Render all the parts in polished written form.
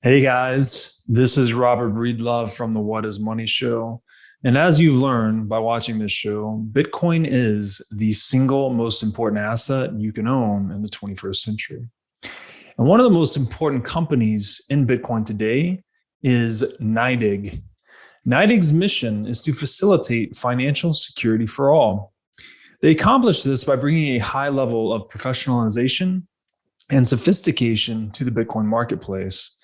Hey guys, this is Robert Breedlove from the What is Money show. And as you've learned by watching this show, Bitcoin is the single most important asset you can own in the 21st century. And one of the most important companies in Bitcoin today is NYDIG. NYDIG's mission is to facilitate financial security for all. They accomplish this by bringing a high level of professionalization and sophistication to the Bitcoin marketplace.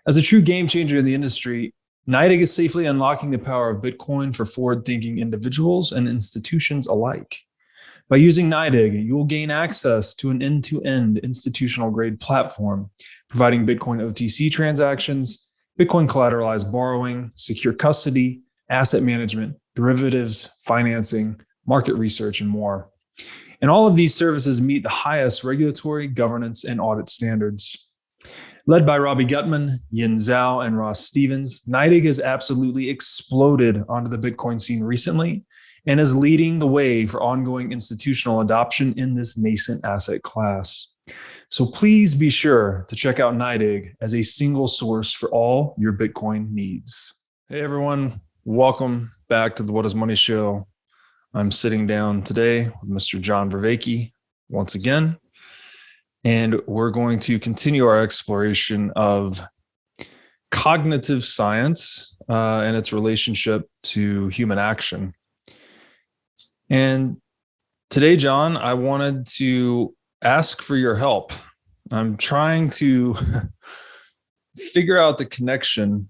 As a true game changer in the industry, NYDIG is safely unlocking the power of Bitcoin for forward-thinking individuals and institutions alike. By using NYDIG, you will gain access to an end-to-end institutional-grade platform, providing Bitcoin OTC transactions, Bitcoin collateralized borrowing, secure custody, asset management, derivatives, financing, market research, and more. And all of these services meet the highest regulatory, governance, and audit standards. Led by Robbie Gutman, Yin Zhao, and Ross Stevens, NYDIG has absolutely exploded onto the Bitcoin scene recently and is leading the way for ongoing institutional adoption in this nascent asset class. So please be sure to check out NYDIG as a single source for all your Bitcoin needs. Hey everyone, welcome back to the What is Money show. I'm sitting down today with Mr. John Vervaeke once again. And we're going to continue our exploration of cognitive science and its relationship to human action. And today, John, I wanted to ask for your help. I'm trying to figure out the connection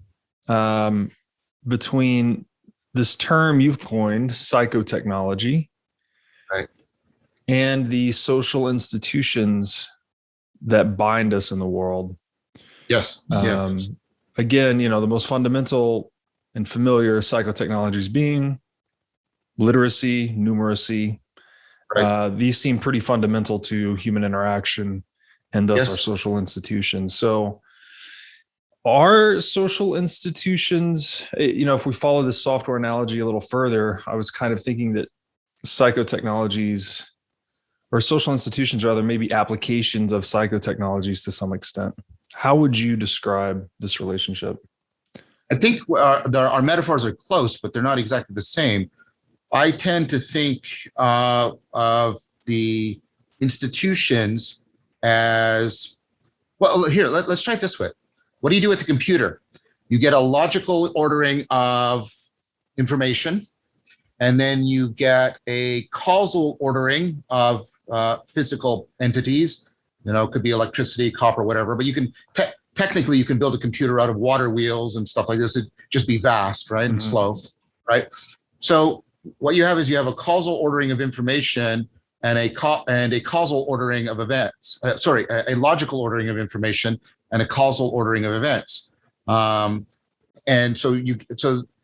between this term you've coined, psychotechnology, right, and the social institutions that bind us in the world. Yes. Again, the most fundamental and familiar psychotechnologies being literacy, numeracy. Right. These seem pretty fundamental to human interaction and thus our social institutions. So are social institutions, if we follow this software analogy a little further, I was kind of thinking that psychotechnologies or social institutions, rather, maybe applications of psychotechnologies to some extent. How would you describe this relationship? I think our metaphors are close, but they're not exactly the same. I tend to think of the institutions as, well, here, let's try it this way. What do you do with a computer? You get a logical ordering of information, and then you get a causal ordering of physical entities. It could be electricity, copper, whatever, but you can technically you can build a computer out of water wheels and stuff like this. It'd just be vast, right? And slow, right? So what you have is you have a causal ordering of information and a causal ordering of events. A logical ordering of information and a causal ordering of events. And so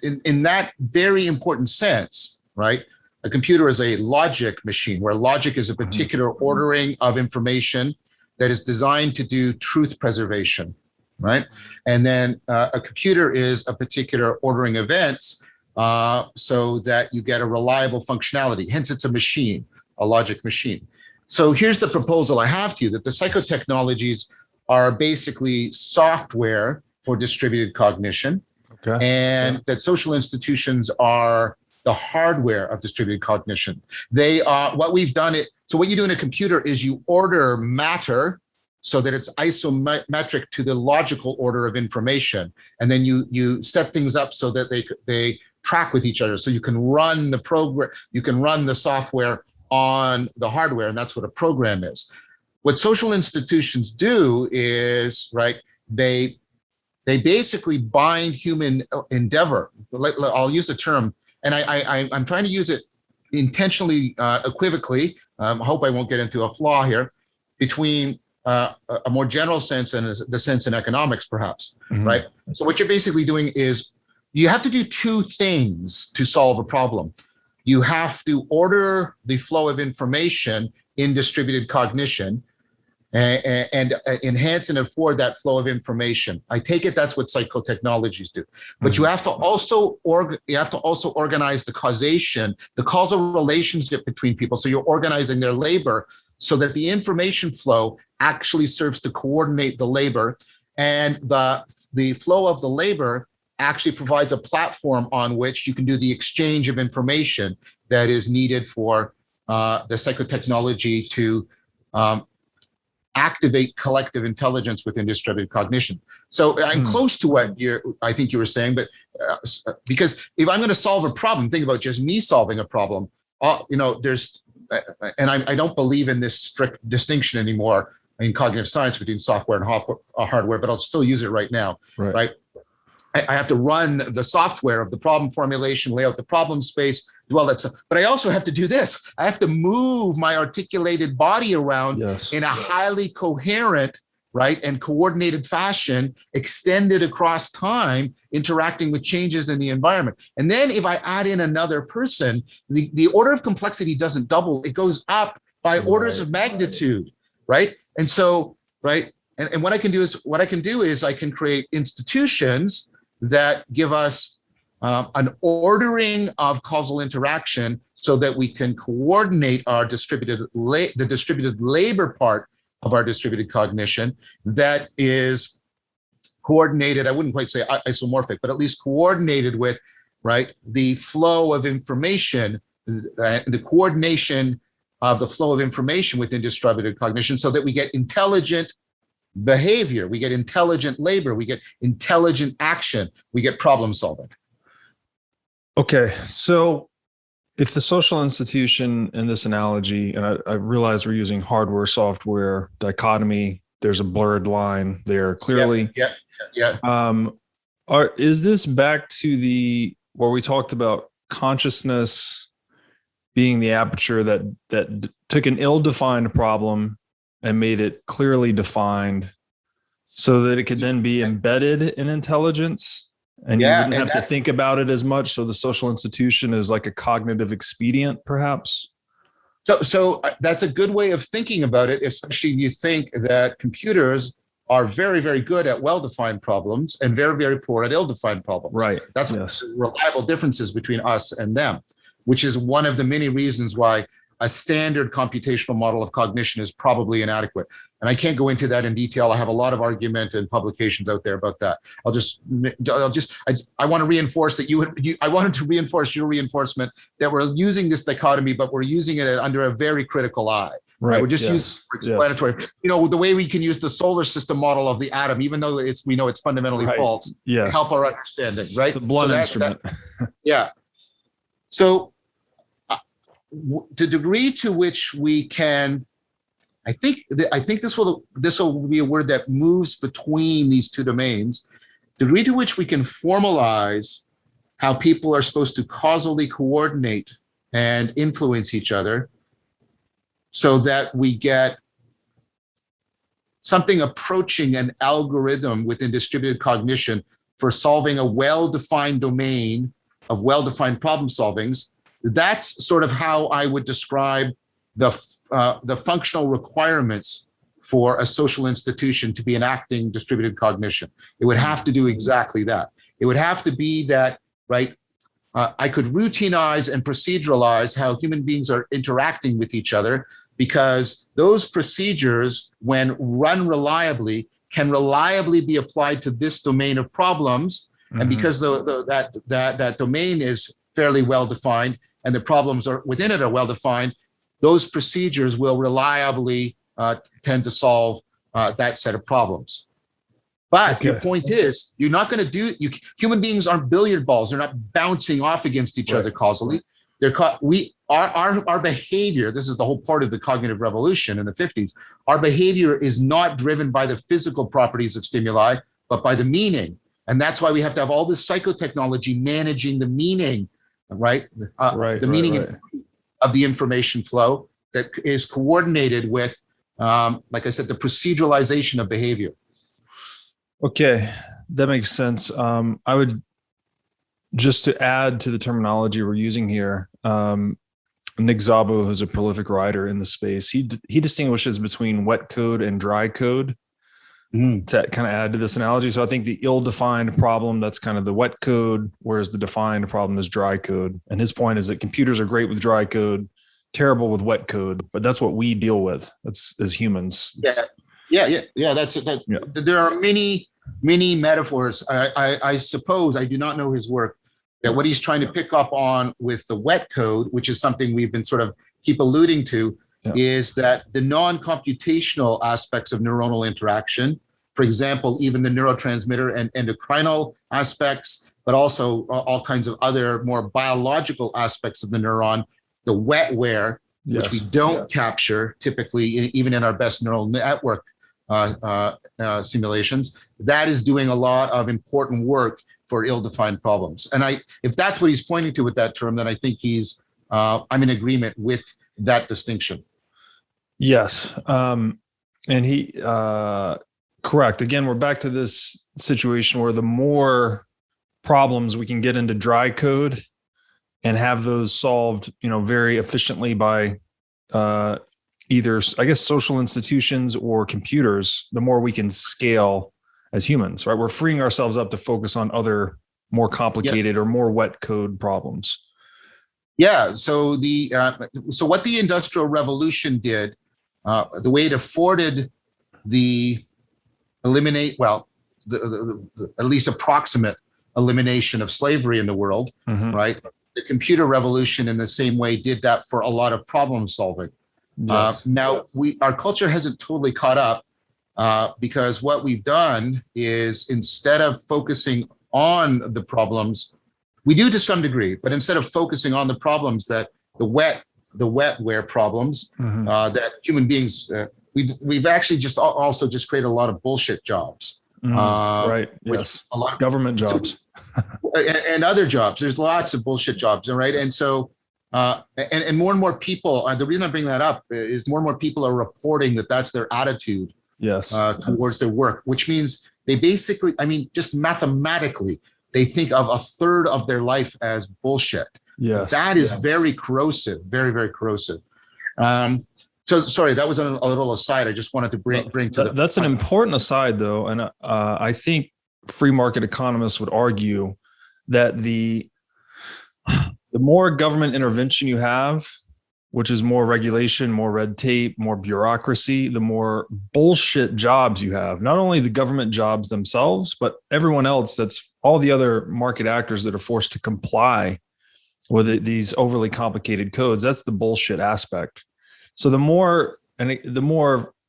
in that very important sense, right? A computer is a logic machine, where logic is a particular ordering of information that is designed to do truth preservation, right? And then a computer is a particular ordering events so that you get a reliable functionality. Hence, it's a machine, a logic machine. So here's the proposal I have to you, that the psychotechnologies are basically software for distributed cognition, and that social institutions are the hardware of distributed cognition. They are what we've done. So what you do in a computer is you order matter so that it's isometric to the logical order of information, and then you set things up so that they track with each other. So you can run the program, you can run the software on the hardware, and that's what a program is. What social institutions do is, right, they basically bind human endeavor. I'll use a term, and I'm trying to use it intentionally equivocally. I hope I won't get into a flaw here, between a more general sense and the sense in economics, perhaps, right? So what you're basically doing is you have to do two things to solve a problem. You have to order the flow of information in distributed cognition, and enhance and afford that flow of information. I take it that's what psychotechnologies do. But you have to also organize the causation, the causal relationship between people. So you're organizing their labor so that the information flow actually serves to coordinate the labor and the flow of the labor actually provides a platform on which you can do the exchange of information that is needed for the psychotechnology to activate collective intelligence within distributed cognition. So I'm close to what I think you were saying, but because if I'm going to solve a problem, think about just me solving a problem. There's, and I don't believe in this strict distinction anymore in cognitive science between software and hardware, but I'll still use it right now, right? I have to run the software of the problem formulation, lay out the problem space, do all that stuff. But I also have to do this. I have to move my articulated body around in a highly coherent, right, and coordinated fashion, extended across time, interacting with changes in the environment. And then if I add in another person, the order of complexity doesn't double. It goes up by orders of magnitude, right? And so, right, and what I can do is I can create institutions that give us an ordering of causal interaction so that we can coordinate our the distributed labor part of our distributed cognition that is coordinated. I wouldn't quite say isomorphic, but at least coordinated with, right, the flow of information, the coordination of the flow of information within distributed cognition so that we get intelligent behavior, we get intelligent labor, we get intelligent action, we get problem solving. Okay, so if the social institution in this analogy, and I realize we're using hardware, software dichotomy, there's a blurred line there clearly. Yeah. Is this back to where we talked about consciousness being the aperture that took an ill-defined problem and made it clearly defined so that it could then be embedded in intelligence and you wouldn't have to think about it as much. So the social institution is like a cognitive expedient, perhaps. So that's a good way of thinking about it, especially if you think that computers are very, very good at well-defined problems and very, very poor at ill-defined problems. Right. That's reliable differences between us and them, which is one of the many reasons why a standard computational model of cognition is probably inadequate. And I can't go into that in detail. I have a lot of argument and publications out there about that. I want to reinforce that I wanted to reinforce your reinforcement that we're using this dichotomy, but we're using it under a very critical eye. Right. We're just using explanatory. The way we can use the solar system model of the atom, even though we know it's fundamentally false, to help our understanding. Right. It's a blunt instrument. So the degree to which we can, I think this will be a word that moves between these two domains. The degree to which we can formalize how people are supposed to causally coordinate and influence each other, so that we get something approaching an algorithm within distributed cognition for solving a well-defined domain of well-defined problem solvings. That's sort of how I would describe the functional requirements for a social institution to be enacting distributed cognition. It would have to do exactly that. It would have to be that, right, I could routinize and proceduralize how human beings are interacting with each other, because those procedures, when run reliably, can reliably be applied to this domain of problems. Mm-hmm. And because that domain is fairly well-defined and the problems are within it are well-defined, those procedures will reliably tend to solve that set of problems. But your point is, you're not going to human beings aren't billiard balls. They're not bouncing off against each other causally. Our behavior, this is the whole part of the cognitive revolution in the 50s, our behavior is not driven by the physical properties of stimuli, but by the meaning. And that's why we have to have all this psychotechnology managing the meaning, right? The meaning of the information flow that is coordinated with, like I said, the proceduralization of behavior. Okay, that makes sense. I would, just to add to the terminology we're using here, Nick Szabo, who's a prolific writer in the space, he distinguishes between wet code and dry code to kind of add to this analogy. So I think the ill-defined problem, that's kind of the wet code, whereas the defined problem is dry code. And his point is that computers are great with dry code, terrible with wet code, but that's what we deal with. That's as humans. Yeah. That's it. Yeah. There are many metaphors. I suppose, I do not know his work, that what he's trying to pick up on with the wet code, which is something we've been sort of keep alluding to, is that the non-computational aspects of neuronal interaction, for example, even the neurotransmitter and endocrinal aspects, but also all kinds of other more biological aspects of the neuron, the wetware, which we don't capture typically, even in our best neural network simulations, that is doing a lot of important work for ill-defined problems. And if that's what he's pointing to with that term, then I think I'm in agreement with that distinction. Yes. And he, correct. Again, we're back to this situation where the more problems we can get into dry code and have those solved, very efficiently by either, I guess, social institutions or computers, the more we can scale as humans, right? We're freeing ourselves up to focus on other more complicated or more wet code problems. Yeah. So what the Industrial Revolution did, the way it afforded the at least approximate elimination of slavery in the world, right? The computer revolution in the same way did that for a lot of problem solving. Yes. Now our culture hasn't totally caught up because what we've done is, instead of focusing on the problems, we do to some degree, but instead of focusing on the problems that the wetware problems that human beings, we've actually just also just created a lot of bullshit jobs. Right. Yes. A lot of government jobs and other jobs. There's lots of bullshit jobs, right? And so, and more people. The reason I bring that up is more people are reporting that that's their attitude. Yes. Towards their work, which means they basically, just mathematically, they think of a third of their life as bullshit. Yes. That is very corrosive, very, very corrosive. So sorry, that was a little aside. I just wanted to bring to the. That's an important aside, though, and I think free market economists would argue that the more government intervention you have, which is more regulation, more red tape, more bureaucracy, the more bullshit jobs you have. Not only the government jobs themselves, but everyone else. That's all the other market actors that are forced to comply with these overly complicated codes. That's the bullshit aspect. So the more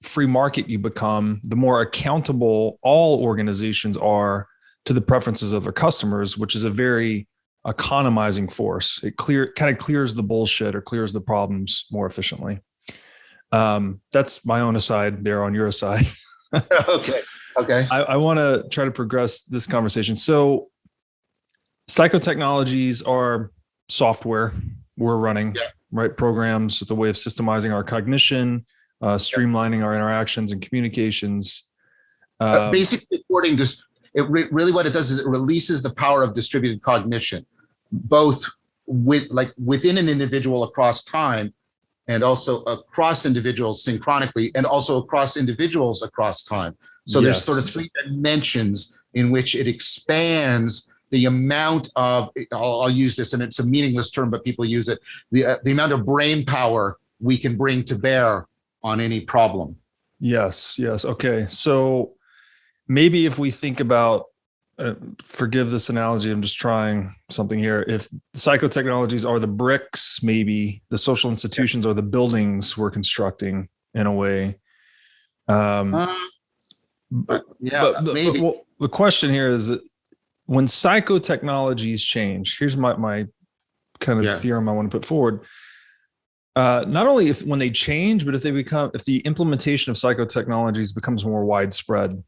free market you become, the more accountable all organizations are to the preferences of their customers, which is a very economizing force. It kind of clears the bullshit or clears the problems more efficiently. That's my own aside there on your side. Okay. I want to try to progress this conversation. So psychotechnologies are software we're running. Right, programs. It's a way of systemizing our cognition, streamlining our interactions and communications. Basically, according to really what it does is it releases the power of distributed cognition, both within an individual across time, and also across individuals synchronically, and also across individuals across time. So there's sort of three dimensions in which it expands the amount of, I'll use this, and it's a meaningless term, but people use it, the amount of brain power we can bring to bear on any problem. Yes. Okay. So maybe if we think about, forgive this analogy, I'm just trying something here. If psychotechnologies are the bricks, maybe the social institutions are the buildings we're constructing in a way. Maybe. But the question here is, when psychotechnologies change, here's my kind of theorem I want to put forward. Not only when they change, but if the implementation of psychotechnologies becomes more widespread,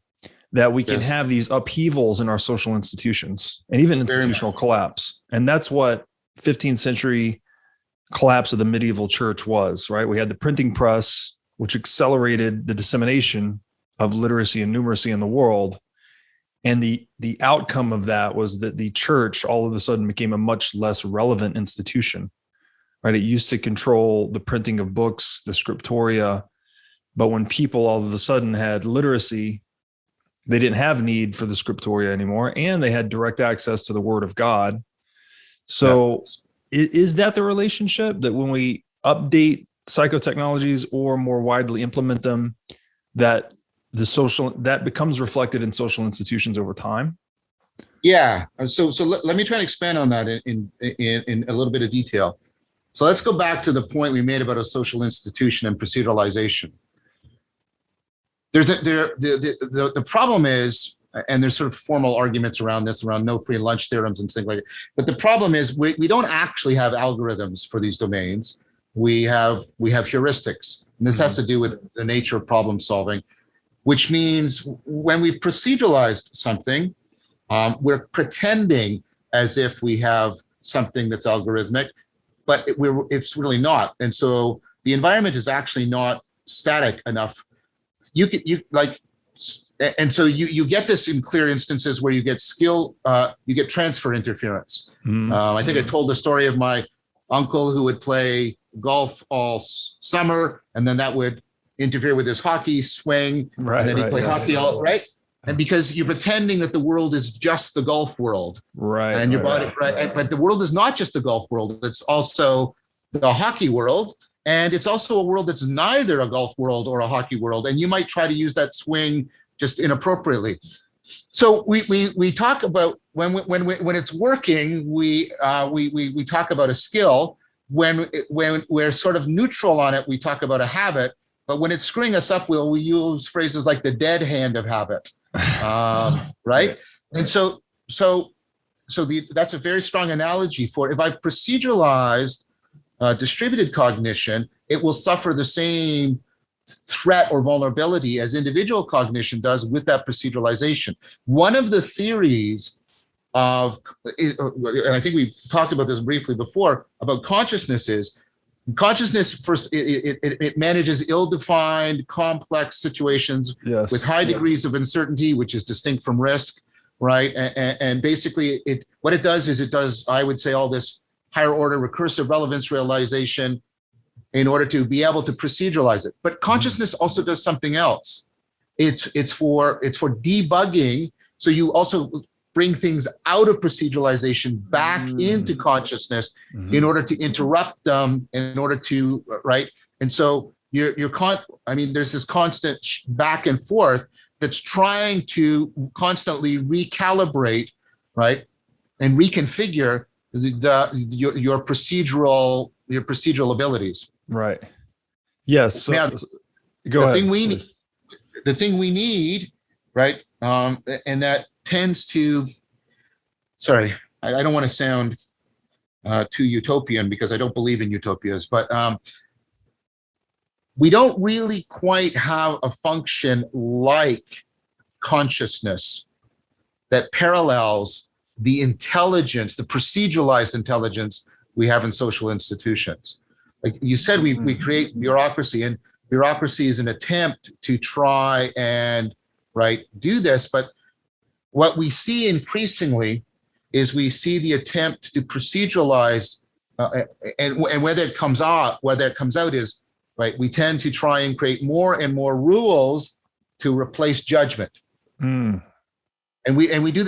that we can have these upheavals in our social institutions and even institutional collapse. And that's what 15th century collapse of the medieval church was, right? We had the printing press, which accelerated the dissemination of literacy and numeracy in the world. And the outcome of that was that the church all of a sudden became a much less relevant institution, right? It used to control the printing of books, the scriptoria, but when people all of a sudden had literacy, they didn't have need for the scriptoria anymore, and they had direct access to the Word of God. So is that the relationship, that when we update psychotechnologies or more widely implement them, that the social that becomes reflected in social institutions over time. Yeah. So let me try and expand on that in a little bit of detail. So let's go back to the point we made about a social institution and proceduralization. The problem is, and there's sort of formal arguments around this, around no free lunch theorems and things like that. But the problem is we don't actually have algorithms for these domains. We have heuristics. And this has to do with the nature of problem solving, which means when we've proceduralized something, we're pretending as if we have something that's algorithmic, but it's really not. And so the environment is actually not static enough. And so you get this in clear instances where you get you get transfer interference. I think I told the story of my uncle who would play golf all summer, and then that would interfere with his hockey swing, and then he'd play hockey all right. And because you're pretending that the world is just the golf world, right? And your body, right? But the world is not just the golf world; it's also the hockey world, and it's also a world that's neither a golf world or a hockey world. And you might try to use that swing just inappropriately. So we talk about when it's working, we talk about a skill. When we're sort of neutral on it, we talk about a habit. But when it's screwing us up, we use phrases like the dead hand of habit, right? And so that's a very strong analogy for, if I've proceduralized distributed cognition, it will suffer the same threat or vulnerability as individual cognition does with that proceduralization. One of the theories of, and I think we talked about this briefly before, about consciousness is, consciousness first, it manages ill-defined, complex situations with high degrees of uncertainty, which is distinct from risk, right? And basically, what it does is it does, I would say, all this higher order recursive relevance realization in order to be able to proceduralize it. But consciousness also does something else. It's for debugging. So you also bring things out of proceduralization back into consciousness in order to interrupt them, in order to, right? And so there's this constant back and forth that's trying to constantly recalibrate, right? And reconfigure your procedural abilities. Right. Yes. So, now, go ahead. The thing we need, right? And that tends to, sorry, I don't want to sound too utopian because I don't believe in utopias, but we don't really quite have a function like consciousness that parallels the intelligence, the proceduralized intelligence we have in social institutions. Like you said, we create bureaucracy, and bureaucracy is an attempt to try and do this. But what we see increasingly is we see the attempt to proceduralize, and whether it comes out is, right, we tend to try and create more and more rules to replace judgment. And we do,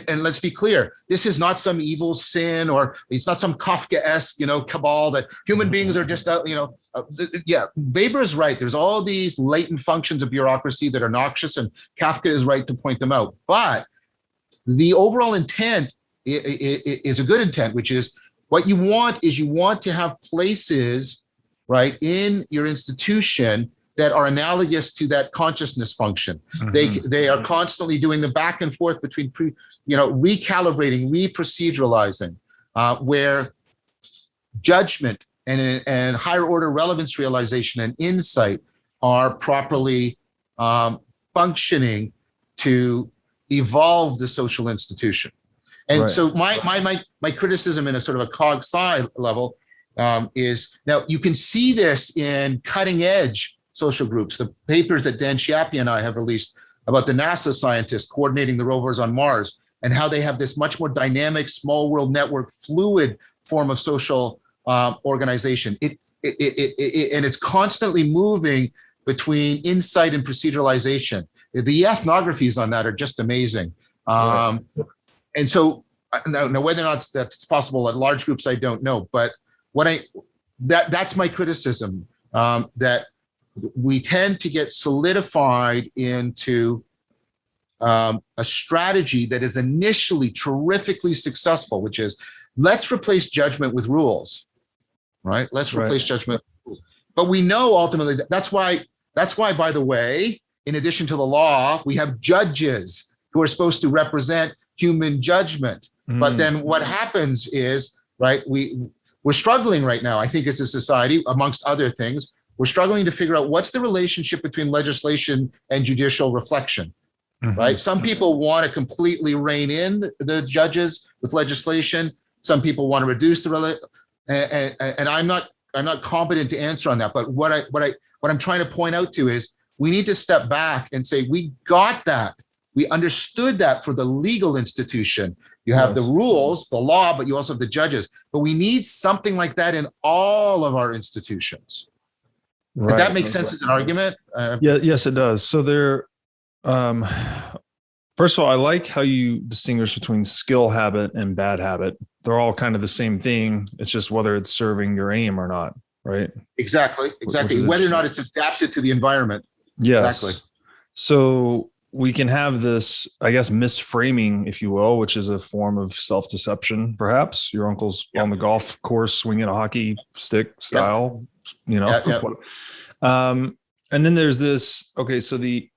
and let's be clear, this is not some evil sin, or it's not some Kafkaesque, cabal that human beings are just out, Weber is right. There's all these latent functions of bureaucracy that are noxious, and Kafka is right to point them out. But the overall intent is a good intent, which is what you want to have places, right, in your institution that are analogous to that consciousness function. They are constantly doing the back and forth between recalibrating, reproceduralizing, where judgment and higher order relevance realization and insight are properly functioning to evolve the social institution. And so my criticism in a sort of a cog sci level is, now you can see this in cutting edge social groups. The papers that Dan Chiappi and I have released about the NASA scientists coordinating the rovers on Mars, and how they have this much more dynamic, small world network, fluid form of social organization. And it's constantly moving between insight and proceduralization. The ethnographies on that are just amazing. And so now whether or not that's possible at large groups, I don't know. But that's my criticism, that we tend to get solidified into a strategy that is initially terrifically successful, which is let's replace judgment with rules, right? Let's replace judgment with rules. But we know ultimately that's why, by the way, in addition to the law, we have judges who are supposed to represent human judgment. But then what happens is, right, we're struggling right now, I think, as a society, amongst other things, we're struggling to figure out what's the relationship between legislation and judicial reflection. Right? Some people want to completely rein in the judges with legislation. Some people want to reduce the and I'm not competent to answer on that. But what I'm trying to point out to is we need to step back and say we got that. We understood that for the legal institution. You have the rules, the law, but you also have the judges. But we need something like that in all of our institutions. Right. Does that make sense as an argument? Yes, it does. So there. First of all, I like how you distinguish between skill habit and bad habit. They're all kind of the same thing. It's just whether it's serving your aim or not, right? Exactly. Whether or not it's adapted to the environment. Yes. Exactly. So we can have this, I guess, misframing, if you will, which is a form of self-deception, perhaps. Your uncle's on the golf course swinging a hockey stick style, you know. And then there's this, okay, so the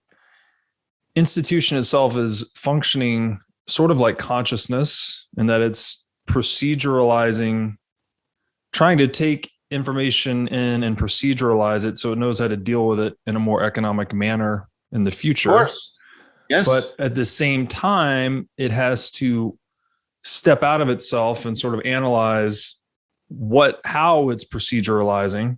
institution itself is functioning sort of like consciousness in that it's proceduralizing, trying to take information in and proceduralize it so it knows how to deal with it in a more economic manner in the future. Of course. Yes. But at the same time, it has to step out of itself and sort of analyze how it's proceduralizing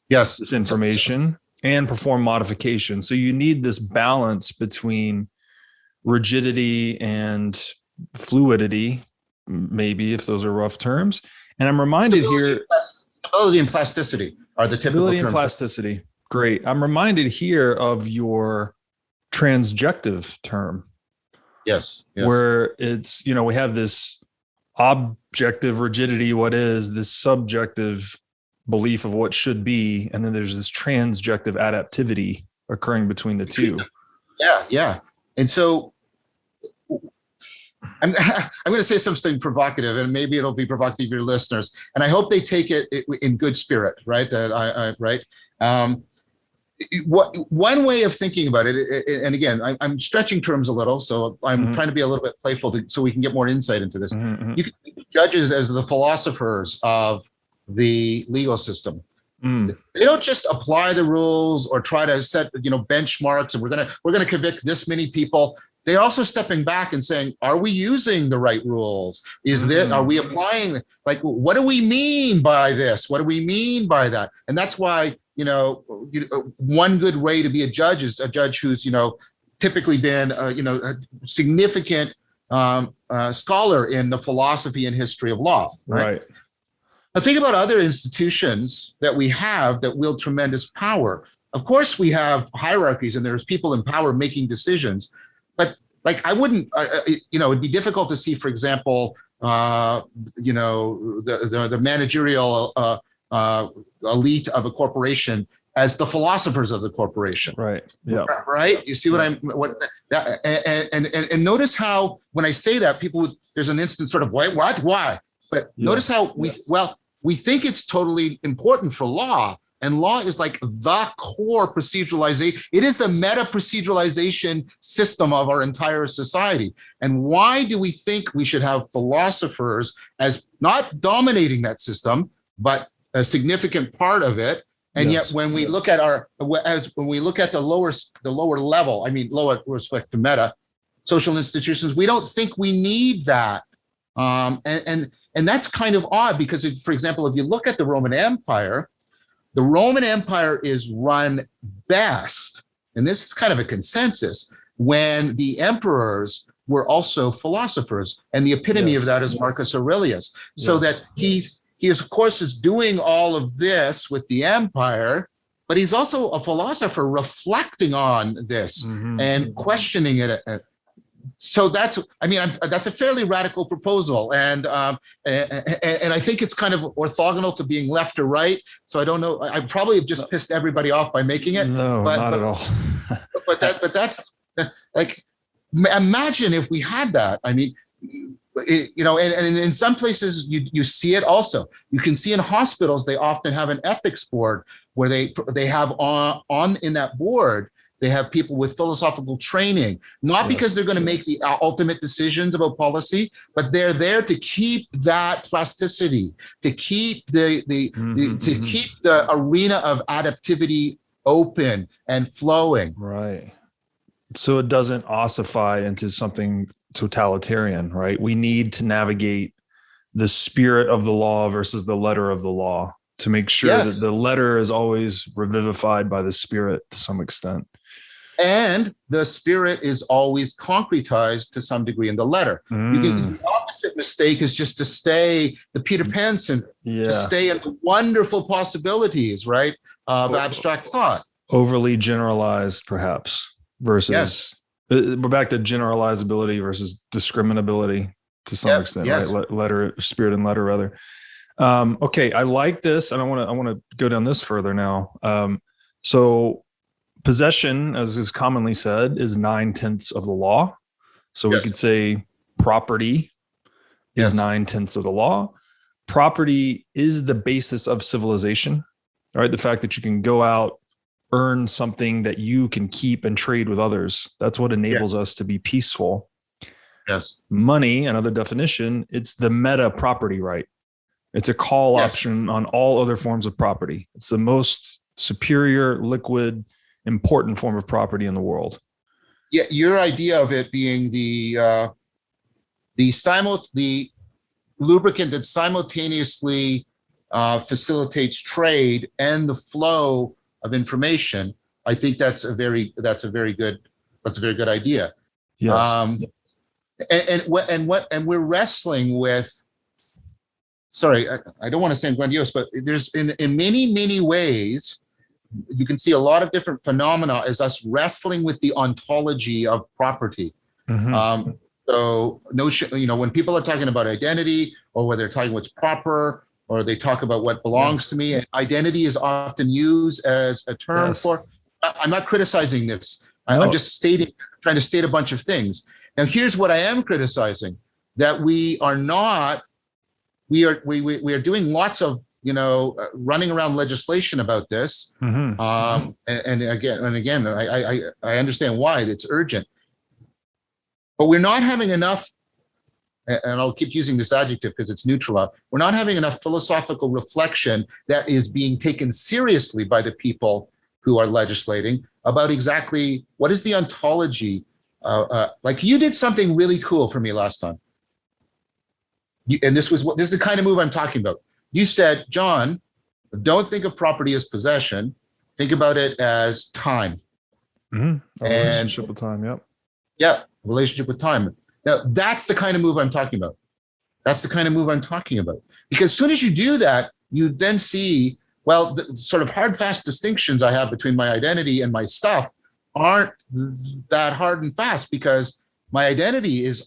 this information and perform modification. So you need this balance between rigidity and fluidity, maybe, if those are rough terms. And I'm reminded stability and plasticity are the typical terms. Stability and plasticity. Great. I'm reminded here of your transjective term. Yes. Where it's, we have this objective rigidity, what is this subjective belief of what should be, and then there's this transjective adaptivity occurring between the two. Yeah. And so I'm going to say something provocative, and maybe it'll be provocative to your listeners, and I hope they take it in good spirit, right? One way of thinking about it, and again, I'm stretching terms a little, so I'm trying to be a little bit playful so we can get more insight into this. You can think of judges as the philosophers of the legal system. They don't just apply the rules or try to set benchmarks, and we're gonna convict this many people. They're also stepping back and saying, are we using the right rules? Are we applying, what do we mean by this? What do we mean by that? And that's why, one good way to be a judge is a judge who's, typically been, a significant scholar in the philosophy and history of law. Right. Now think about other institutions that we have that wield tremendous power. Of course, we have hierarchies and there's people in power making decisions, but I wouldn't, it'd be difficult to see, for example, the managerial elite of a corporation as the philosophers of the corporation. Right. Yeah. Right. You see and notice how when I say that, there's an instant sort of why? But notice how we think it's totally important for law, and law is like the core proceduralization. It is the meta proceduralization system of our entire society. And why do we think we should have philosophers as not dominating that system, but a significant part of it? And yet, when we look at the lower level, I mean, lower with respect to meta social institutions, we don't think we need that. And that's kind of odd because, for example, if you look at the Roman Empire is run best, and this is kind of a consensus, when the emperors were also philosophers, and the epitome of that is Marcus Aurelius. So that he of course is doing all of this with the empire, but he's also a philosopher reflecting on this and questioning it. so that's, I mean, that's a fairly radical proposal, and I think it's kind of orthogonal to being left or right. So I don't know. I probably have just pissed everybody off by making it. No, not at all. but that's like, imagine if we had that. I mean, and in some places you see it also. You can see in hospitals, they often have an ethics board where they have on in that board, they have people with philosophical training, not because they're going to make the ultimate decisions about policy, but they're there to keep that plasticity, to keep to keep the arena of adaptivity open and flowing. Right. So it doesn't ossify into something totalitarian, right? We need to navigate the spirit of the law versus the letter of the law to make sure that the letter is always revivified by the spirit to some extent. And the spirit is always concretized to some degree in the letter. The opposite mistake is just to stay the Peter Pan syndrome, to stay in the wonderful possibilities, right, of abstract thought. Overly generalized, perhaps, versus we're back to generalizability versus discriminability to some extent, right? Letter, spirit, and letter, rather. Okay, I like this, and I want to go down this further now. So possession, as is commonly said, is 9/10 of the law. So we could say property is 9/10 of the law. Property is the basis of civilization, right? The fact that you can go out, earn something that you can keep and trade with others. That's what enables us to be peaceful. Yes. Money, another definition, it's the meta property right. It's a call option on all other forms of property. It's the most superior, liquid, important form of property in the world. Yeah, your idea of it being the lubricant that simultaneously facilitates trade and the flow of information. I think that's a very good idea. Yes. And we're wrestling with. Sorry, I don't want to say grandiose, but there's in many ways, you can see a lot of different phenomena as us wrestling with the ontology of property. So notion, when people are talking about identity, or whether they're talking what's proper, or they talk about what belongs to me, and identity is often used as a term for. I'm not criticizing this. I'm just trying to state a bunch of things. Now, here's what I am criticizing: that we are doing lots of running around legislation about this. And again, I understand why it's urgent, but we're not having enough. And I'll keep using this adjective because it's neutral. We're not having enough philosophical reflection that is being taken seriously by the people who are legislating about exactly what is the ontology. Like you did something really cool for me last time. This is the kind of move I'm talking about. You said, John, don't think of property as possession. Think about it as time. Relationship with time. Yep. Yeah, relationship with time. Now, that's the kind of move I'm talking about. Because as soon as you do that, you then see, well, the sort of hard, fast distinctions I have between my identity and my stuff aren't that hard and fast, because my identity is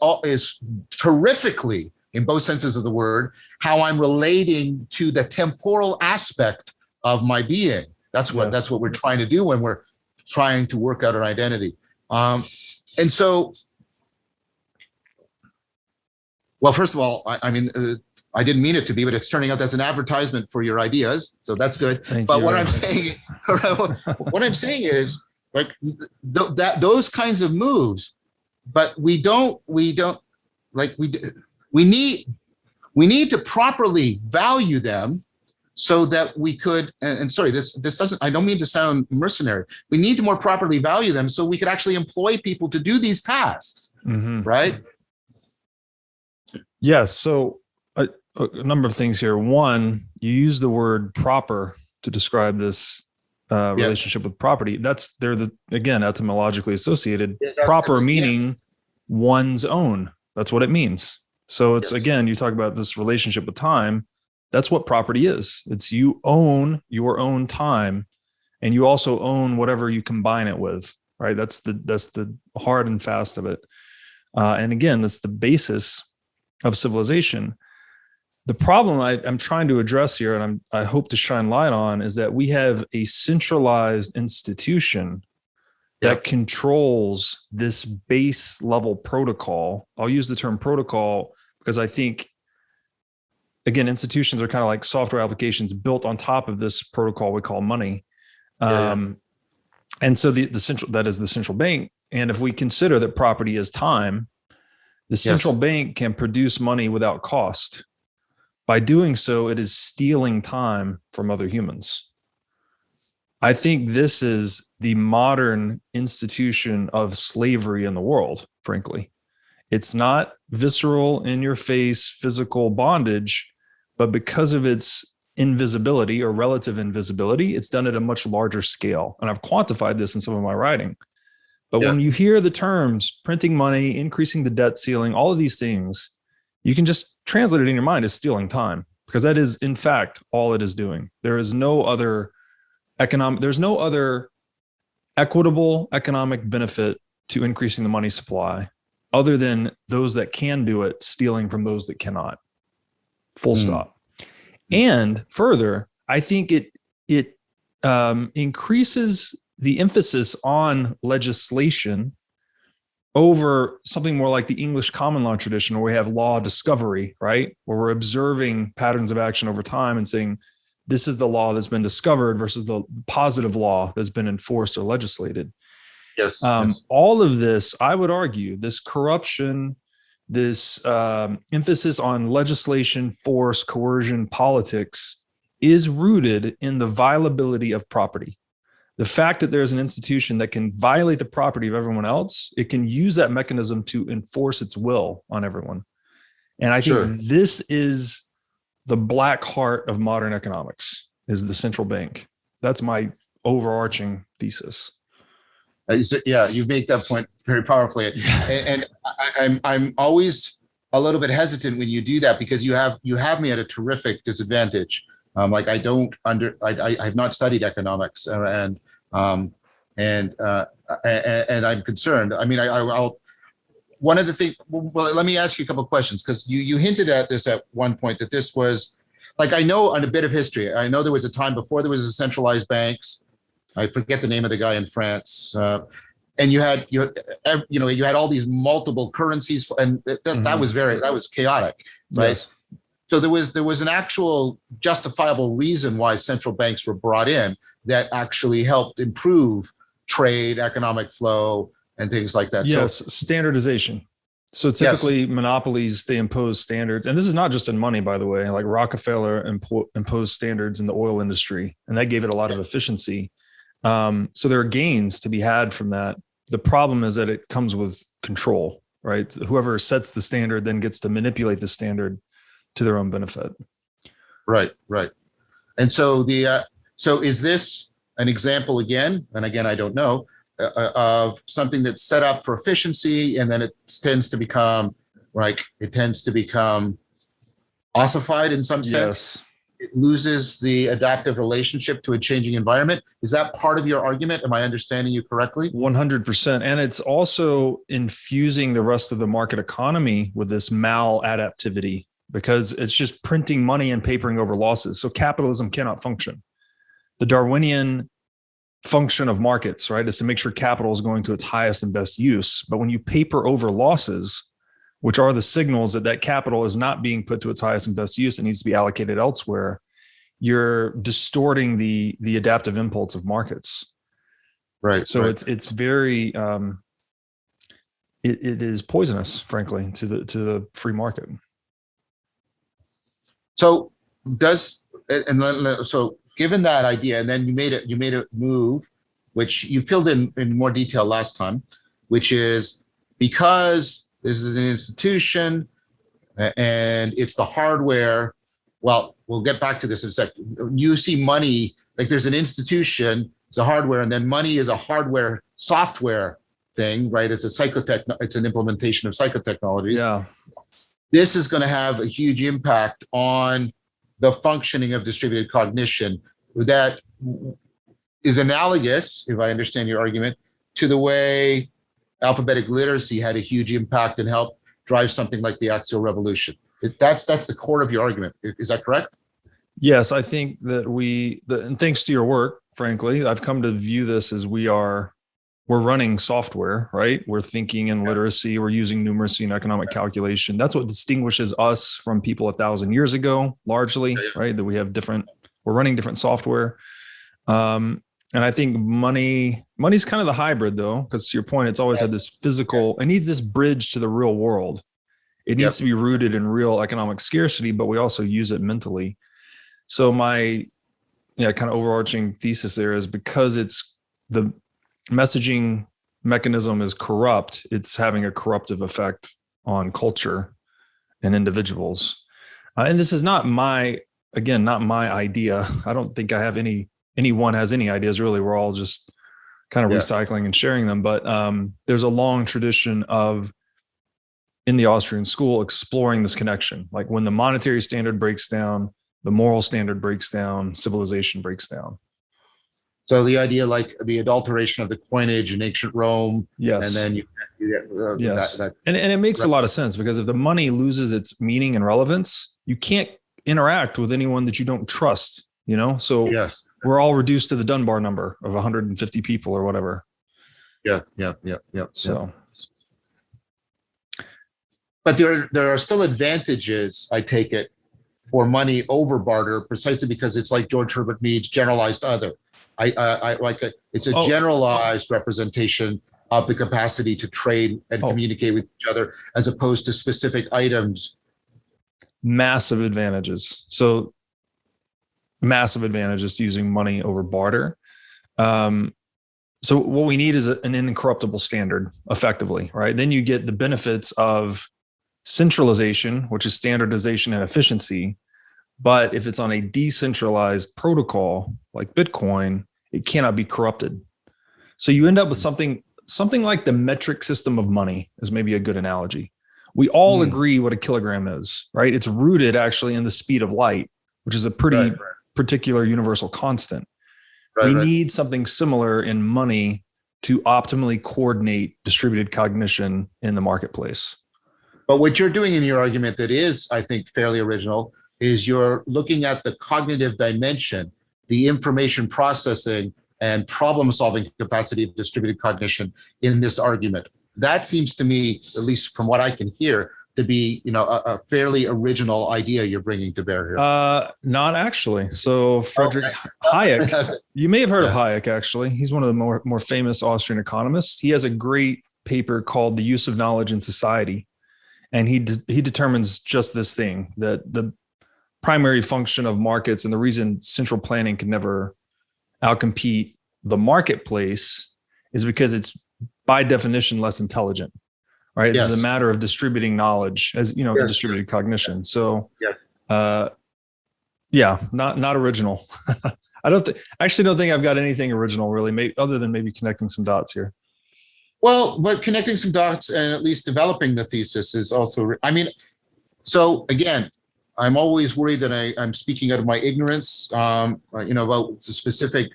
terrifically, in both senses of the word, how I'm relating to the temporal aspect of my being. That's what we're trying to do when we're trying to work out an identity. And so, well, first of all, I mean, I didn't mean it to be, but it's turning out that's an advertisement for your ideas, so that's good. What I'm saying is, like, those kinds of moves, but we need to properly value them so that we could, and sorry, this doesn't, I don't mean to sound mercenary. We need to more properly value them so we could actually employ people to do these tasks, right? Yes. So a number of things here. One, you use the word proper to describe this relationship with property. Again, etymologically associated. Proper meaning one's own. That's what it means. So it's, again, you talk about this relationship with time. That's what property is. It's you own your own time, and you also own whatever you combine it with, right? That's the hard and fast of it. And again, that's the basis of civilization. The problem I'm trying to address here, and I hope to shine light on, is that we have a centralized institution that controls this base level protocol. I'll use the term protocol because I think, again, institutions are kind of like software applications built on top of this protocol we call money. And so the central, that is the central bank. And if we consider that property is time, the central bank can produce money without cost. By doing so, it is stealing time from other humans. I think this is the modern institution of slavery in the world, frankly. It's not visceral, in your face, physical bondage, but because of its invisibility or relative invisibility, it's done at a much larger scale. And I've quantified this in some of my writing. But when you hear the terms printing money, increasing the debt ceiling, all of these things, you can just translate it in your mind as stealing time, because that is, in fact, all it is doing. There is no other there's no other equitable economic benefit to increasing the money supply other than those that can do it stealing from those that cannot. Full stop. And further, I think it increases the emphasis on legislation over something more like the English common law tradition, where we have law discovery, right? Where we're observing patterns of action over time and saying, this is the law that's been discovered versus the positive law that's been enforced or legislated. All of this, I would argue, this corruption, this emphasis on legislation, force, coercion, politics is rooted in the violability of property. The fact that there's an institution that can violate the property of everyone else, it can use that mechanism to enforce its will on everyone. And I think this is the black heart of modern economics, is the central bank. That's my overarching thesis. Yeah, you make that point very powerfully. And I'm always a little bit hesitant when you do that, because you have me at a terrific disadvantage. Like I have not studied economics, and I'm concerned. I mean, I'll one of the things. Well, let me ask you a couple of questions, because you hinted at this at one point, that this was, like, I know on a bit of history, I know there was a time before there was a centralized banks. I forget the name of the guy in France, and you had all these multiple currencies, and that was chaotic, right? Yes. So there was an actual justifiable reason why central banks were brought in that actually helped improve trade, economic flow, and things like that. Yes, so, standardization. So typically monopolies, they impose standards. And this is not just in money, by the way. Like Rockefeller imposed standards in the oil industry, and that gave it a lot of efficiency. So there are gains to be had from that. The problem is that it comes with control, right? Whoever sets the standard then gets to manipulate the standard to their own benefit. Right. And so so is this an example again? And again, I don't know, of something that's set up for efficiency, and then it tends to become ossified in some sense. Yes. It loses the adaptive relationship to a changing environment. Is that part of your argument? Am I understanding you correctly? 100%. And it's also infusing the rest of the market economy with this maladaptivity, because it's just printing money and papering over losses. So capitalism cannot function. The Darwinian function of markets, right, is to make sure capital is going to its highest and best use. But when you paper over losses, which are the signals that capital is not being put to its highest and best use, it needs to be allocated elsewhere, you're distorting the adaptive impulse of markets. Right. So it's very it is poisonous, frankly, to the free market. So given that idea, and then you made a move, which you filled in more detail last time, which is because this is an institution and it's the hardware. Well, we'll get back to this in a sec. You see money, like there's an institution, it's a hardware, and then money is a hardware software thing, right? It's an implementation of psychotechnologies. Yeah. This is going to have a huge impact on the functioning of distributed cognition that is analogous, if I understand your argument, to the way alphabetic literacy had a huge impact and helped drive something like the Axial Revolution. That's the core of your argument. Is that correct? Yes, I think that and thanks to your work, frankly, I've come to view this as we're running software, right? We're thinking in literacy, we're using numeracy and economic calculation. That's what distinguishes us from people 1,000 years ago, largely, right? That we're running different software. And I think money's kind of the hybrid though, because to your point, it's always had this physical, it needs this bridge to the real world. It needs to be rooted in real economic scarcity, but we also use it mentally. So my kind of overarching thesis there is because it's the messaging mechanism is corrupt, it's having a corruptive effect on culture and individuals. And this is not my idea. I don't think anyone has any ideas really. We're all just kind of recycling and sharing them. But there's a long tradition of, in the Austrian school, exploring this connection. Like when the monetary standard breaks down, the moral standard breaks down, civilization breaks down. So the idea, like the adulteration of the coinage in ancient Rome, yes, and then you get that. And it makes a lot of sense, because if the money loses its meaning and relevance, you can't interact with anyone that you don't trust. So we're all reduced to the Dunbar number of 150 people or whatever. Yeah. So, but there are still advantages, I take it, for money over barter, precisely because it's like George Herbert Mead's generalized other. I like it. It's a generalized representation of the capacity to trade and communicate with each other, as opposed to specific items. Massive advantages. So massive advantages to using money over barter. So what we need is an incorruptible standard, effectively, right? Then you get the benefits of centralization, which is standardization and efficiency. But if it's on a decentralized protocol like Bitcoin, it cannot be corrupted. So you end up with something like the metric system of money is maybe a good analogy. We all agree what a kilogram is, right? It's rooted actually in the speed of light, which is a pretty particular universal constant. We need something similar in money to optimally coordinate distributed cognition in the marketplace. But what you're doing in your argument that is, I think, fairly original is you're looking at the cognitive dimension, the information processing and problem-solving capacity of distributed cognition in this argument. That seems to me, at least from what I can hear, to be a fairly original idea you're bringing to bear here. Not actually. So Friedrich Hayek, you may have heard of Hayek, actually. He's one of the more famous Austrian economists. He has a great paper called The Use of Knowledge in Society. And he determines just this thing, that the primary function of markets and the reason central planning can never outcompete the marketplace is because it's by definition less intelligent, right? It's a matter of distributing knowledge, as distributed cognition. So, not original. I actually don't think I've got anything original really, other than maybe connecting some dots here. Well, but connecting some dots and at least developing the thesis is also, so again, I'm always worried that I'm speaking out of my ignorance, about the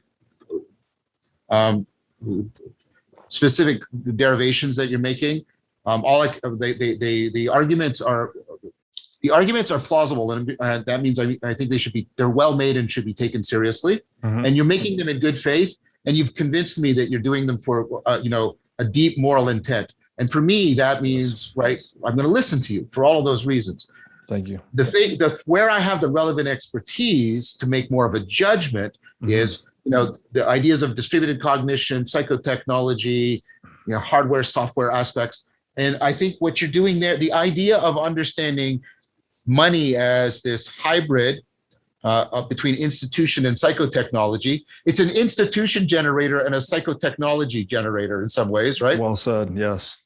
specific derivations that you're making. The arguments are plausible, and that means I think they're well made and should be taken seriously. And you're making them in good faith, and you've convinced me that you're doing them for a deep moral intent. And for me, that means, I'm going to listen to you for all of those reasons. Thank you. Where I have the relevant expertise to make more of a judgment is, the ideas of distributed cognition, psychotechnology, hardware, software aspects. And I think what you're doing there, the idea of understanding money as this hybrid between institution and psychotechnology. It's an institution generator and a psychotechnology generator in some ways, right? Well said. Yes.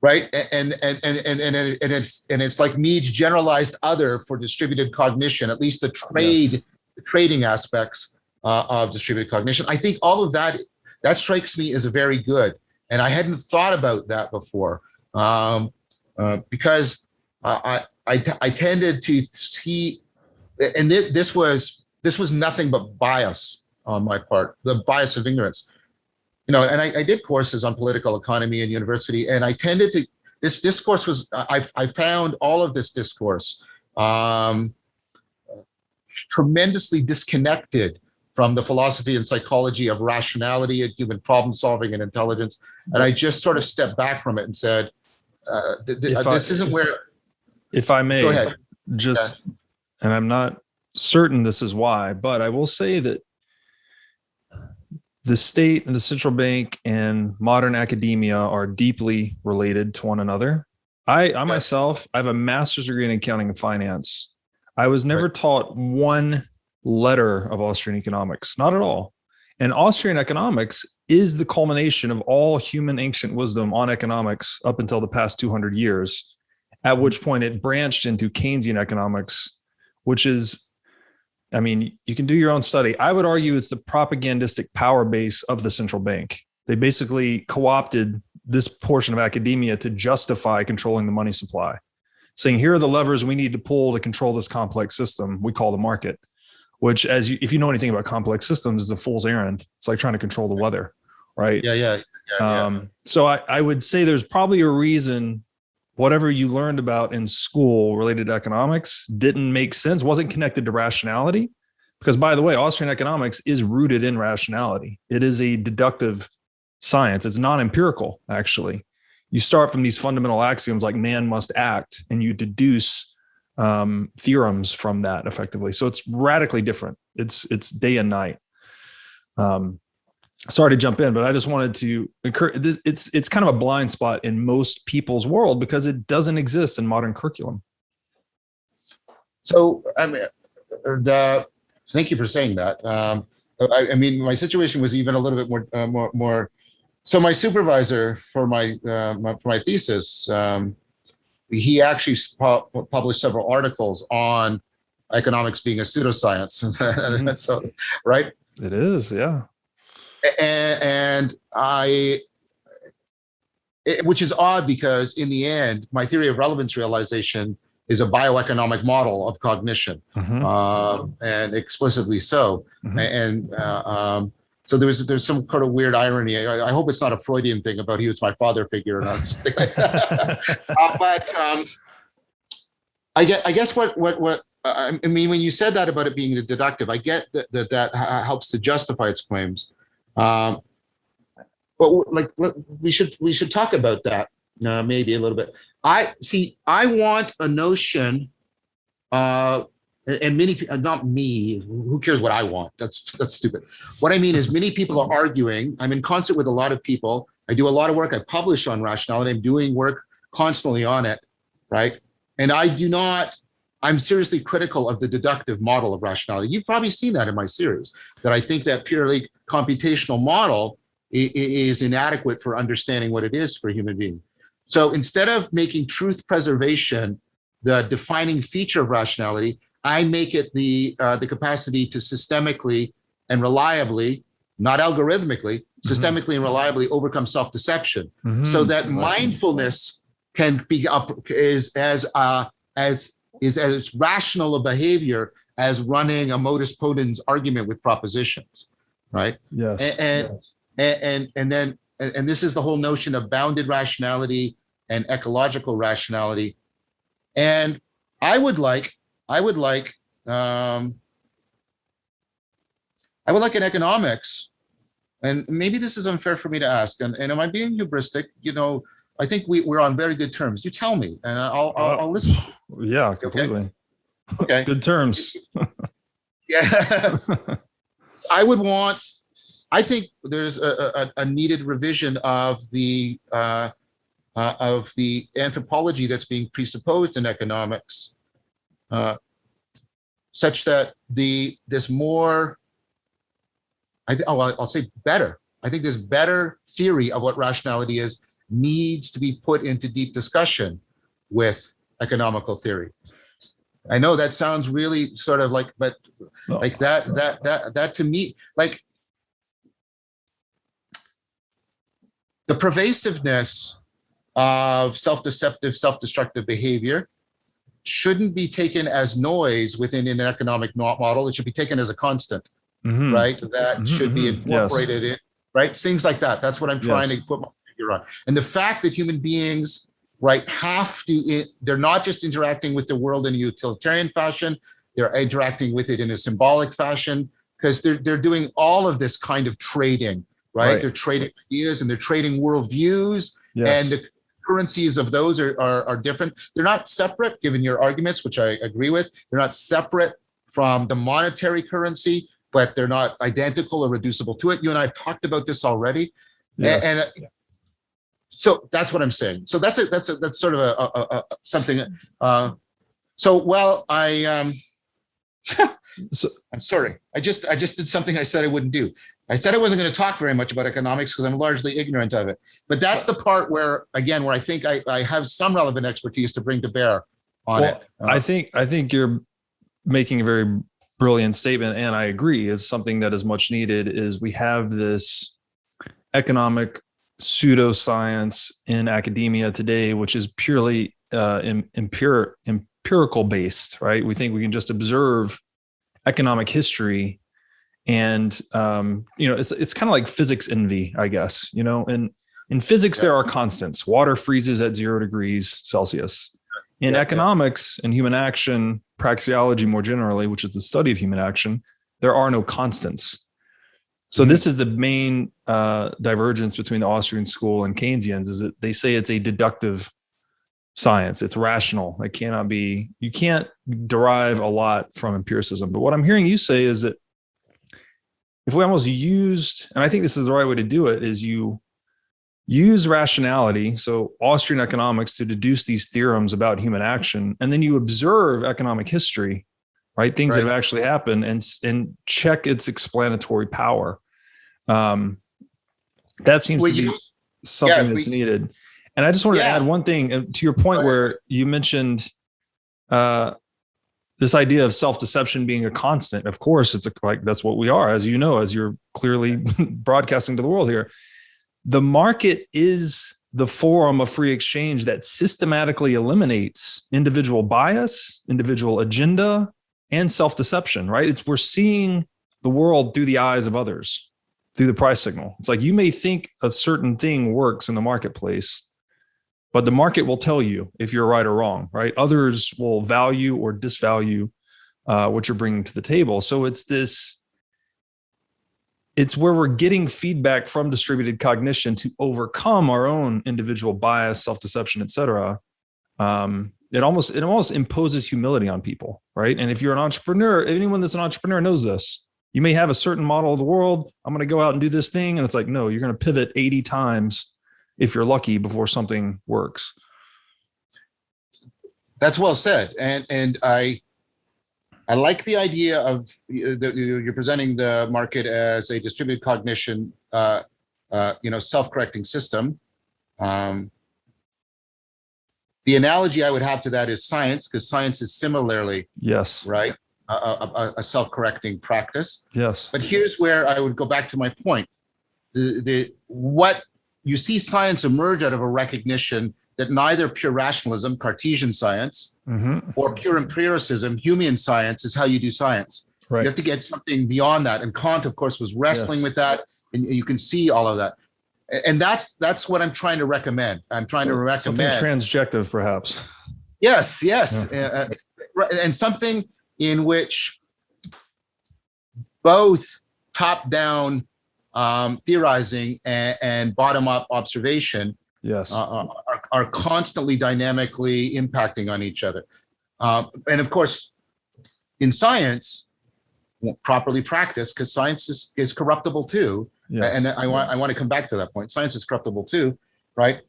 Right. And it's like Mead's generalized other for distributed cognition, at least the trading aspects of distributed cognition. I think all of that strikes me as a very good. And I hadn't thought about that before because I tended to see, and this was nothing but bias on my part, the bias of ignorance. and I did courses on political economy in university, and I tended to, this discourse was, I found all of this discourse tremendously disconnected from the philosophy and psychology of rationality and human problem solving and intelligence. And I just sort of stepped back from it and said, this isn't where. If I may, go ahead. just, and I'm not certain this is why, but I will say that the state and the central bank and modern academia are deeply related to one another. I myself, I have a master's degree in accounting and finance. I was never taught one letter of Austrian economics, not at all. And Austrian economics is the culmination of all human ancient wisdom on economics up until the past 200 years, at which point it branched into Keynesian economics, which is, I mean, you can do your own study. I would argue it's the propagandistic power base of the central bank. They basically co-opted this portion of academia to justify controlling the money supply, saying, here are the levers we need to pull to control this complex system we call the market, which, if you know anything about complex systems, is a fool's errand. It's like trying to control the weather, right? Yeah. So I would say there's probably a reason whatever you learned about in school related to economics didn't make sense, wasn't connected to rationality. Because, by the way, Austrian economics is rooted in rationality. It is a deductive science. It's non-empirical, actually. You start from these fundamental axioms like man must act, and you deduce theorems from that effectively. So it's radically different. It's day and night. Sorry to jump in, but I just wanted to encourage this. It's kind of a blind spot in most people's world because it doesn't exist in modern curriculum. So, I mean, thank you for saying that. I mean, my situation was even a little bit more. So my supervisor for my thesis, he actually published several articles on economics being a pseudoscience. So, right? It is, yeah. And which is odd because in the end, my theory of relevance realization is a bioeconomic model of cognition, and explicitly so. And so there's some kind of weird irony. I hope it's not a Freudian thing about he was my father figure or not something like that. But I guess what I mean when you said that about it being deductive, I get that helps to justify its claims. But like we should talk about that maybe a little bit. I want a notion, and many, not me, who cares what I want? That's stupid. What I mean is many people are arguing. I'm in concert with a lot of people. I do a lot of work. I publish on rationality. I'm doing work constantly on it, right? And I'm seriously critical of the deductive model of rationality. You've probably seen that in my series, that I think that purely computational model is inadequate for understanding what it is for a human being. So instead of making truth preservation the defining feature of rationality, I make it the capacity to systemically and reliably, not algorithmically, systemically and reliably overcome self-deception, so that mindfulness can be is as rational a behavior as running a modus ponens argument with propositions, right? Yes. And this is the whole notion of bounded rationality and ecological rationality. And I would like in economics, and maybe this is unfair for me to ask, and am I being hubristic? I think we're on very good terms. You tell me, and I'll listen. Yeah, completely. Okay. Good terms. Yeah. I think there's a needed revision of the anthropology that's being presupposed in economics, such that I'll say better. I think this better theory of what rationality is needs to be put into deep discussion with economical theory. I know that sounds really sort of like, but like that to me, like the pervasiveness of self-deceptive, self-destructive behavior shouldn't be taken as noise within an economic model. It should be taken as a constant, right? That should be incorporated in, right? Things like that. That's what I'm trying Yes. to put my finger on. And the fact that human beings, right, have to, they're not just interacting with the world in a utilitarian fashion, they're interacting with it in a symbolic fashion, because they're doing all of this kind of trading, right? They're trading ideas and they're trading worldviews, and the currencies of those are different. They're not separate, given your arguments, which I agree with. They're not separate from the monetary currency, but they're not identical or reducible to it. You and I have talked about this already. Yes. And so that's what I'm saying. So that's sort of a something. So well, So, I'm sorry. I just did something I said I wouldn't do. I said I wasn't going to talk very much about economics because I'm largely ignorant of it. But that's the part where, again, where I think I have some relevant expertise to bring to bear on it. I think you're making a very brilliant statement, and I agree. Is something that is much needed. Is we have this economic pseudoscience in academia today, which is purely empirical based, right? We think we can just observe economic history, and it's kind of like physics envy, I guess. And in physics there are constants. Water freezes at 0 degrees Celsius. In economics and human action, praxeology more generally, which is the study of human action, there are no constants. So this is the main divergence between the Austrian school and Keynesians, is that they say it's a deductive science. It's rational. It cannot be, you can't derive a lot from empiricism. But what I'm hearing you say is that if we almost used, and I think this is the right way to do it, is you use rationality, so Austrian economics, to deduce these theorems about human action, and then you observe economic history, right? Things that have actually happened, and check its explanatory power. That seems to be something that's needed. And I just wanted to add one thing to your point where you mentioned this idea of self-deception being a constant. Of course, it's like that's what we are, as you know, as you're clearly broadcasting to the world here. The market is the forum of free exchange that systematically eliminates individual bias, individual agenda, and self-deception, right? We're seeing the world through the eyes of others, through the price signal. It's like you may think a certain thing works in the marketplace, but the market will tell you if you're right or wrong, right? Others will value or disvalue what you're bringing to the table. So it's where we're getting feedback from distributed cognition to overcome our own individual bias, self-deception, et cetera. It almost imposes humility on people, right? And if you're an entrepreneur, anyone that's an entrepreneur knows this. You may have a certain model of the world. I'm going to go out and do this thing. And it's like, no, you're going to pivot 80 times if you're lucky before something works. That's well said. And I like the idea of you're presenting the market as a distributed cognition, self-correcting system. The analogy I would have to that is science, because science is similarly, right, a self-correcting practice. Yes. But here's where I would go back to my point. What you see science emerge out of a recognition that neither pure rationalism, Cartesian science, or pure empiricism, Humean science, is how you do science. Right. You have to get something beyond that. And Kant, of course, was wrestling with that. And you can see all of that. And that's what I'm trying to recommend. I'm trying to recommend something transjective, perhaps. Yes. And something in which both top-down theorizing and bottom-up observation are constantly dynamically impacting on each other. And of course, in science, properly practiced, because science is corruptible too. Yes. And I want to come back to that point. Science is corruptible too, right?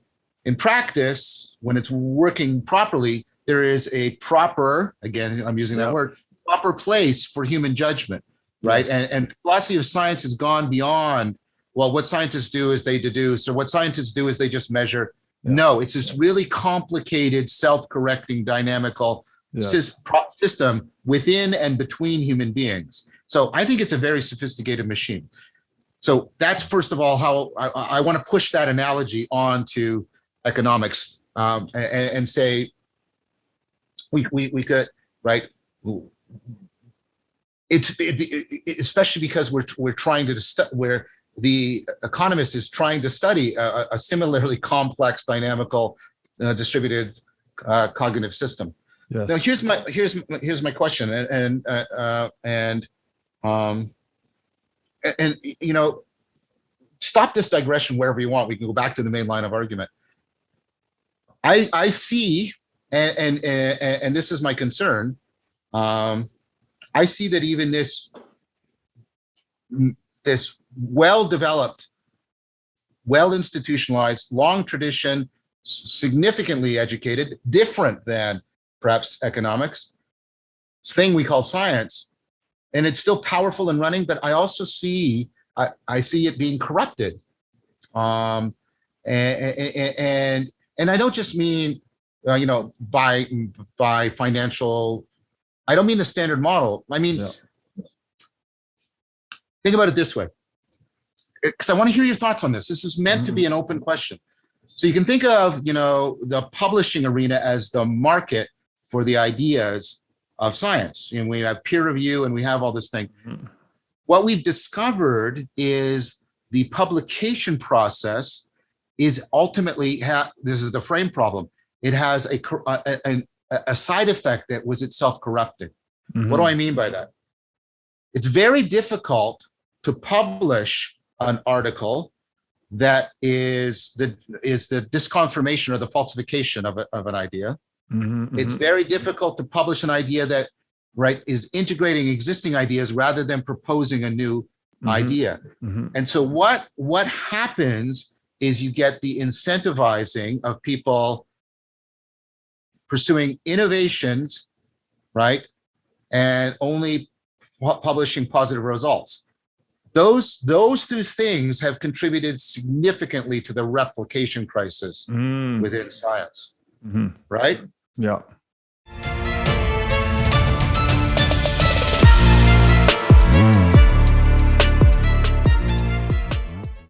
In practice, when it's working properly, there is a proper, again, I'm using that word, proper place for human judgment, right? Yes. And philosophy of science has gone beyond, well, what scientists do is they deduce, or what scientists do is they just measure. Yeah. No, it's this really complicated, self-correcting, dynamical system within and between human beings. So I think it's a very sophisticated machine. So that's, first of all, how I want to push that analogy onto economics and say we could, right? Especially because we're trying to the economist is trying to study a similarly complex, dynamical, distributed cognitive system. Yes. Now, here's my question, and you know, stop this digression wherever you want. We can go back to the main line of argument. I see, and this is my concern. I see that even this well-developed, well-institutionalized, long tradition, significantly educated, different than perhaps economics, thing we call science, and it's still powerful and running, but I also see, I see it being corrupted. And I don't just mean, you know, by financial, I don't mean the standard model. I mean, think about it this way, because I want to hear your thoughts on this. This is meant to be an open question. So you can think of, you know, the publishing arena as the market for the ideas of science. And we have peer review and we have all this thing. What we've discovered is the publication process is ultimately, this is the frame problem. It has a side effect that was itself corrupting. What do I mean by that? It's very difficult to publish an article that is the disconfirmation or the falsification of an idea. It's very difficult to publish an idea that, right, is integrating existing ideas rather than proposing a new idea. And so what happens is you get the incentivizing of people pursuing innovations, right, and only publishing positive results. Those two things have contributed significantly to the replication crisis within science, right? Yeah.